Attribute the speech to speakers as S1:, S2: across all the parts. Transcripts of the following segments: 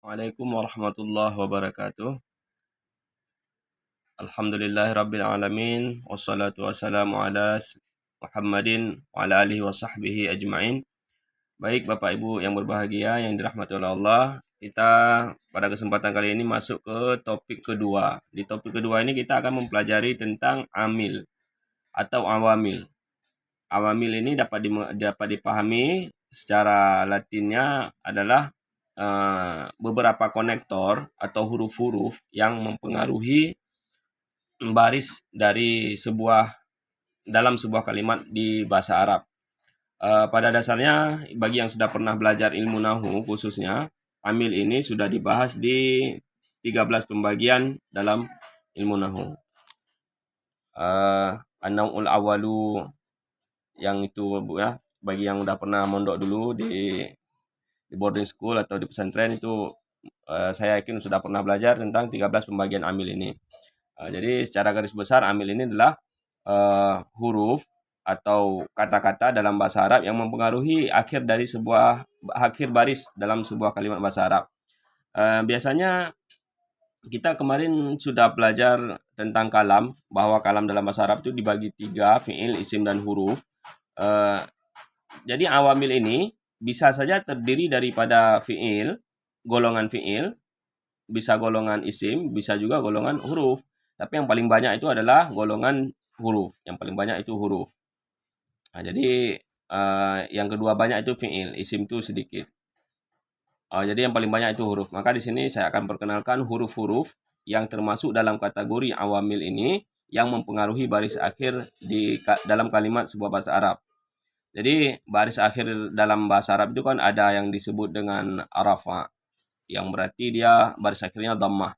S1: Waalaikumsalam warahmatullahi wabarakatuh. Alhamdulillahirabbil alamin wassalatu wassalamu ala Muhammadin wa ala alihi wa sahbihi ajmain. Baik Bapak Ibu yang berbahagia yang dirahmati oleh Allah, kita pada kesempatan kali ini masuk ke topik kedua. Di topik kedua ini kita akan mempelajari tentang amil atau awamil. Awamil ini dapat dipahami secara latinnya adalah beberapa konektor atau huruf-huruf yang mempengaruhi baris dalam sebuah kalimat di bahasa Arab. Pada dasarnya bagi yang sudah pernah belajar ilmu nahu khususnya, amil ini sudah dibahas di 13 pembagian dalam ilmu nahu. An-naw'ul awalu yang itu ya, bagi yang udah pernah mondok dulu di boarding school atau di pesantren itu saya yakin sudah pernah belajar tentang 13 pembagian amil ini. Jadi secara garis besar amil ini adalah huruf atau kata-kata dalam bahasa Arab yang mempengaruhi akhir baris dalam sebuah kalimat bahasa Arab. Biasanya kita kemarin sudah belajar tentang kalam, bahwa kalam dalam bahasa Arab itu dibagi 3, fi'il, isim, dan huruf. Jadi awamil ini bisa saja terdiri daripada fi'il, golongan fi'il, bisa golongan isim, bisa juga golongan huruf. Tapi yang paling banyak itu adalah golongan huruf. Yang paling banyak itu huruf. Jadi yang kedua banyak itu fi'il, isim itu sedikit. Jadi yang paling banyak itu huruf. Maka di sini saya akan perkenalkan huruf-huruf yang termasuk dalam kategori awamil ini yang mempengaruhi baris akhir dalam kalimat sebuah bahasa Arab. Jadi baris akhir dalam bahasa Arab itu kan ada yang disebut dengan arafa, yang berarti dia baris akhirnya dhammah.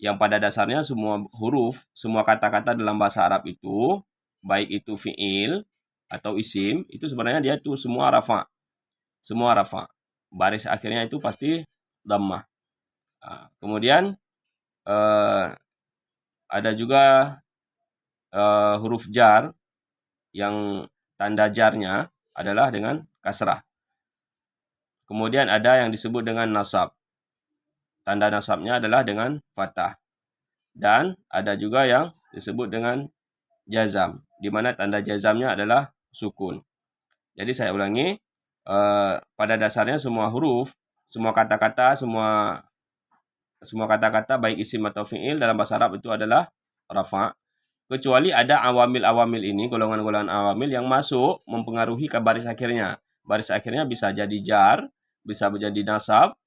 S1: Yang pada dasarnya semua huruf, semua kata-kata dalam bahasa Arab itu, baik itu fi'il atau isim, itu sebenarnya dia itu semua rafa. Semua rafa. Baris akhirnya itu pasti dhammah. Kemudian ada juga huruf jar yang tanda jarnya adalah dengan kasrah. Kemudian ada yang disebut dengan nasab. Tanda nasabnya adalah dengan fathah. Dan ada juga yang disebut dengan jazam, di mana tanda jazamnya adalah sukun. Jadi saya ulangi, pada dasarnya semua huruf, semua kata-kata, semua kata-kata baik isim atau fi'il dalam bahasa Arab itu adalah rafa. Kecuali ada awamil-awamil ini, golongan-golongan awamil yang masuk mempengaruhi ke baris akhirnya. Baris akhirnya bisa jadi jar, bisa menjadi nasab,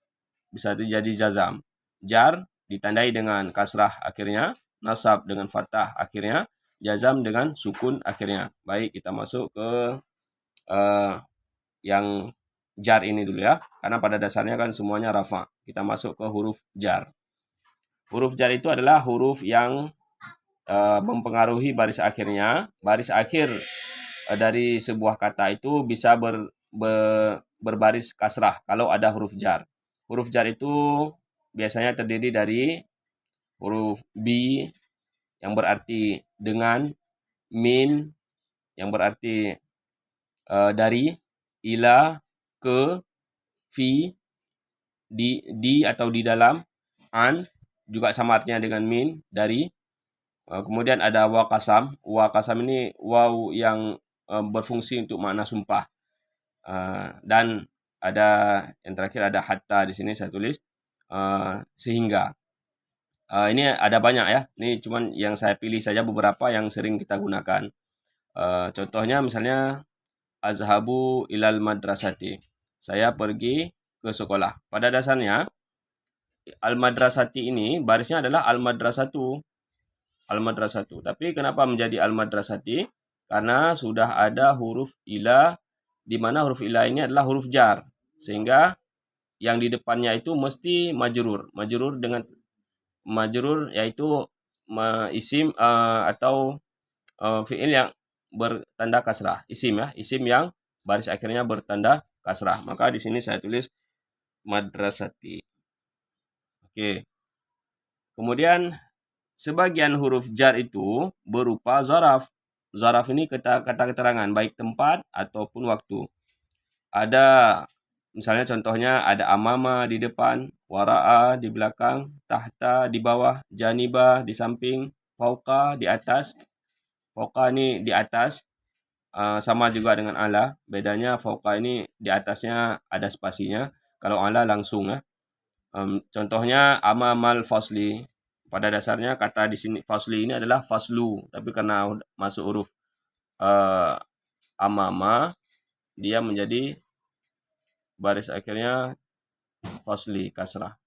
S1: bisa jadi jazam. Jar ditandai dengan kasrah akhirnya, nasab dengan fathah akhirnya, jazam dengan sukun akhirnya. Baik, kita masuk ke yang jar ini dulu ya. Karena pada dasarnya kan semuanya rafa. Kita masuk ke huruf jar. Huruf jar itu adalah huruf yang mempengaruhi baris akhirnya. Baris akhir dari sebuah kata itu bisa berbaris kasrah kalau ada huruf jar. Huruf jar itu biasanya terdiri dari huruf bi yang berarti dengan, min yang berarti dari, ila, ke, fi, di atau di dalam, an juga sama artinya dengan min, dari. Kemudian ada wa kasam. Wa kasam ini waw yang berfungsi untuk makna sumpah. Dan ada yang terakhir ada hatta, di sini saya tulis sehingga. Ini ada banyak ya. Ini cuman yang saya pilih saja beberapa yang sering kita gunakan. Contohnya misalnya azhabu ilal madrasati. Saya pergi ke sekolah. Pada dasarnya al madrasati ini barisnya adalah al madrasatu. Al-madrasatu. Tapi kenapa menjadi al-madrasati? Karena sudah ada huruf ila, di mana huruf ila ini adalah huruf jar. Sehingga yang di depannya itu mesti majrur. Majrur yaitu isim atau fi'il yang bertanda kasrah. Isim ya, isim yang baris akhirnya bertanda kasrah. Maka di sini saya tulis madrasati. Oke. Kemudian sebagian huruf jar itu berupa zaraf. Zaraf ini kata keterangan, baik tempat ataupun waktu. Ada Misalnya contohnya ada amama di depan, wara'a di belakang, tahta di bawah, janiba di samping, fauqa di atas. Fauqa ini di atas, sama juga dengan ala. Bedanya fauqa ini di atasnya ada spasinya. Kalau ala langsung ya. Contohnya amamal fasli. Pada dasarnya kata di sini fasli ini adalah faslu, tapi karena masuk huruf eh, amama, dia menjadi baris akhirnya fasli kasrah.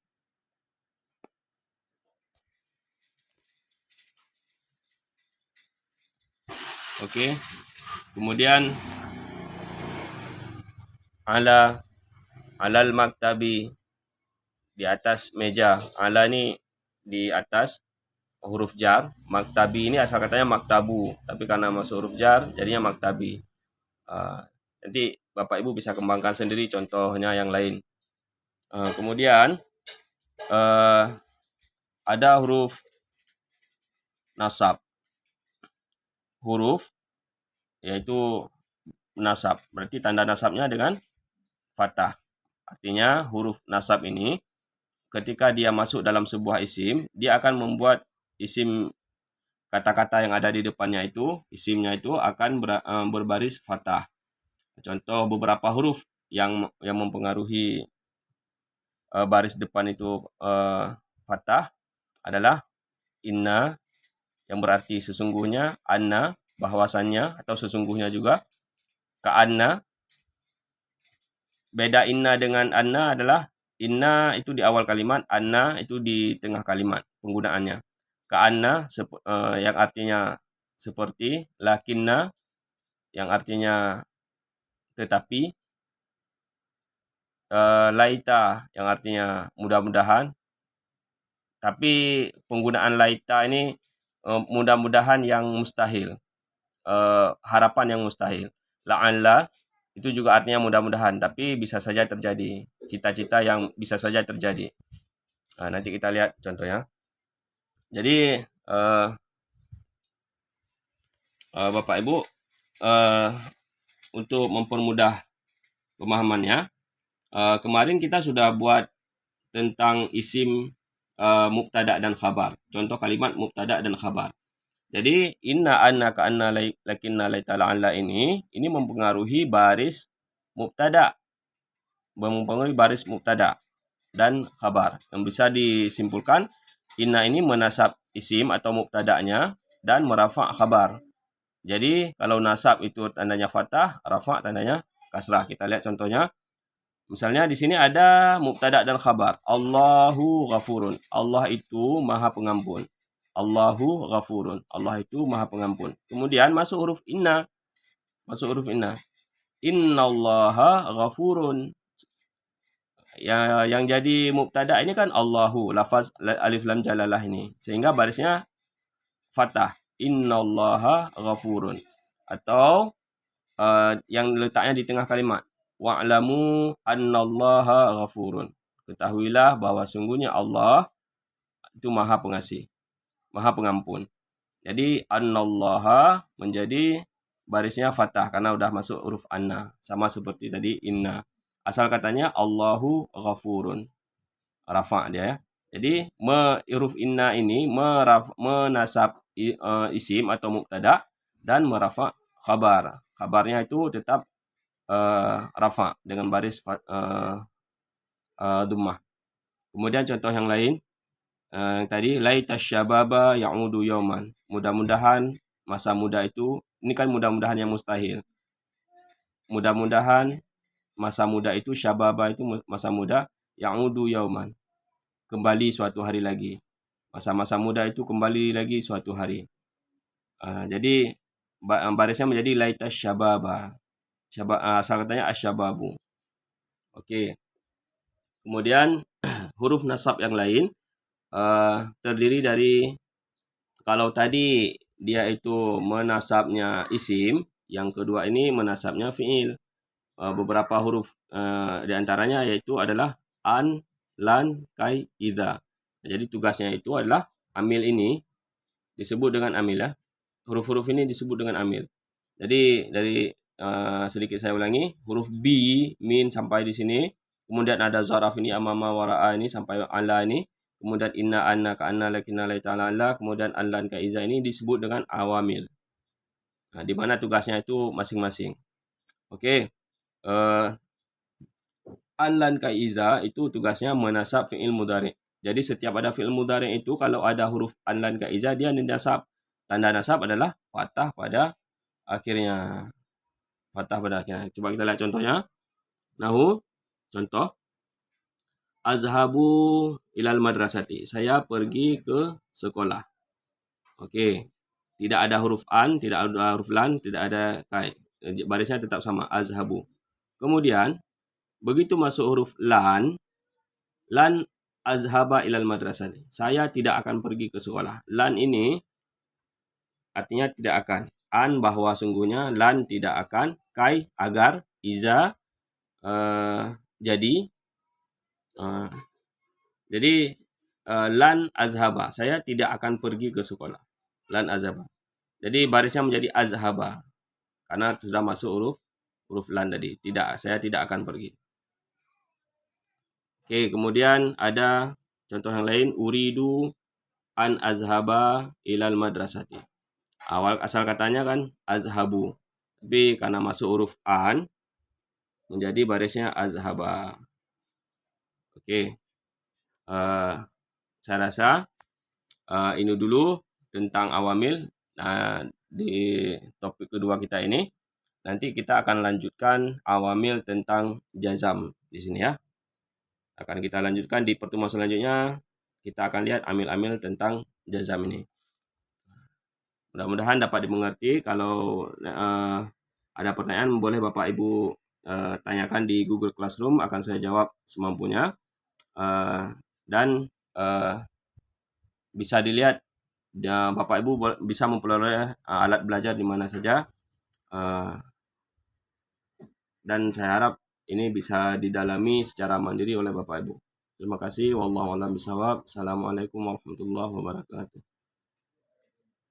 S1: Oke. Kemudian alal maktabi, di atas meja. Ala ini di atas huruf jar. Maktabi ini asal katanya maktabu, tapi karena masuk huruf jar jadinya maktabi. Nanti Bapak Ibu bisa kembangkan sendiri contohnya yang lain. Kemudian ada huruf nasab. Huruf yaitu nasab. Berarti tanda nasabnya dengan fathah. Artinya huruf nasab ini ketika dia masuk dalam sebuah isim, dia akan membuat isim kata-kata yang ada di depannya itu, isimnya itu akan berbaris fathah. Contoh beberapa huruf yang mempengaruhi baris depan itu fathah adalah inna, yang berarti sesungguhnya, anna, bahwasannya atau sesungguhnya juga, ka'anna. Beda inna dengan anna adalah inna itu di awal kalimat, anna itu di tengah kalimat penggunaannya. Ka'anna yang artinya seperti, lakinna yang artinya tetapi, laita yang artinya mudah-mudahan. Tapi penggunaan laita ini mudah-mudahan yang mustahil, harapan yang mustahil. La'alla itu juga artinya mudah-mudahan, tapi bisa saja terjadi. Cita-cita yang bisa saja terjadi. Nanti kita lihat contohnya. Jadi Bapak Ibu, untuk mempermudah pemahamannya, kemarin kita sudah buat tentang isim mubtada dan khabar. Contoh kalimat mubtada dan khabar. Jadi inna, anna, ka'anna, lakinna, laita, la'alla ini mempengaruhi baris mubtada. Mempengaruhi baris mubtada dan khabar. Yang bisa disimpulkan, inna ini menasab isim atau mubtada'nya dan merafa' khabar. Jadi kalau nasab itu tandanya fathah, rafa' tandanya kasrah. Kita lihat contohnya. Misalnya di sini ada mubtada dan khabar. Allahu ghafurun. Allah itu maha pengampun. Allahu ghafurun. Allah itu maha pengampun. Kemudian masuk huruf inna. Innallaha ghafurun. Yang jadi mubtada ini kan Allahu, lafaz alif lam jalalah ini. Sehingga barisnya fathah. Innallaha ghafurun. Atau yang letaknya di tengah kalimat. Wa'lamu annallaha ghafurun. Ketahuilah bahwa sungguhnya Allah itu maha pengasih, maha pengampun. Jadi annallaha menjadi barisnya fathah karena udah masuk huruf anna. Sama seperti tadi inna. Asal katanya Allahu ghafurun. Rafa' dia ya. Jadi huruf inna ini menasab isim atau mubtada dan merafa' khabar. Khabarnya itu tetap rafa' dengan baris dhammah. Kemudian contoh yang lain, tadi laita syababa ya'udu yauman. Mudah-mudahan masa muda itu, ini kan mudah-mudahan yang mustahil. Mudah-mudahan masa muda itu, syababa itu masa muda, ya'udu yauman, kembali suatu hari lagi. Masa-masa muda itu kembali lagi suatu hari. Jadi barisnya menjadi laita syababa. Asal katanya asyababu. Oke. Kemudian huruf nasab yang lain terdiri dari, kalau tadi dia itu menasabnya isim, yang kedua ini menasabnya fi'il. Beberapa huruf di antaranya yaitu adalah an, lan, kai, idza. Jadi tugasnya itu adalah amil ini disebut dengan amil ya. Huruf-huruf ini disebut dengan amil. Jadi dari sedikit saya ulangi, huruf B, min sampai di sini kemudian ada zaraf ini, amama, wara'a ini sampai ala ini, kemudian inna, anna, ka'anna, lakinna, laita'ala, ala, kemudian an-lan, ka'iza ini disebut dengan awamil. Nah, di mana tugasnya itu masing-masing. Oke. An-lan, ka'iza itu tugasnya menasab fi'il mudhari'. Jadi setiap ada fi'il mudhari' itu kalau ada huruf an-lan, ka'iza dia dinasab. Tanda nasab adalah fathah pada akhirnya. Fathah pada akhirnya. Coba kita lihat contohnya. Nahu, contoh. Azhabu ilal madrasati. Saya pergi ke sekolah. Oke. Tidak ada huruf an, tidak ada huruf lan, tidak ada kai. Barisnya tetap sama, azhabu. Kemudian, begitu masuk huruf lan azhaba ilal madrasati. Saya tidak akan pergi ke sekolah. Lan ini artinya tidak akan. An bahwa sungguhnya, lan tidak akan, kai agar, iza jadi. Lan azhaba, saya tidak akan pergi ke sekolah. Lan azhaba. Jadi barisnya menjadi azhaba karena sudah masuk huruf lan tadi. Tidak, saya tidak akan pergi. Oke, kemudian ada contoh yang lain, uridu an azhaba ilal madrasati. Awal asal katanya kan azhabu. Tapi karena masuk huruf an menjadi barisnya azhaba. Oke. Saya rasa ini dulu tentang awamil. Nah, di topik kedua kita ini nanti kita akan lanjutkan awamil tentang jazam di sini ya. Akan kita lanjutkan di pertemuan selanjutnya. Kita akan lihat amil-amil tentang jazam ini. Mudah-mudahan dapat dimengerti. Kalau ada pertanyaan boleh Bapak Ibu tanyakan di Google Classroom, akan saya jawab semampunya. Dan bisa dilihat Bapak Ibu bisa memperoleh alat belajar di mana saja, dan saya harap ini bisa didalami secara mandiri oleh Bapak Ibu. Terima kasih. Wallahu a'lam bishawab. Assalamualaikum warahmatullahi wabarakatuh.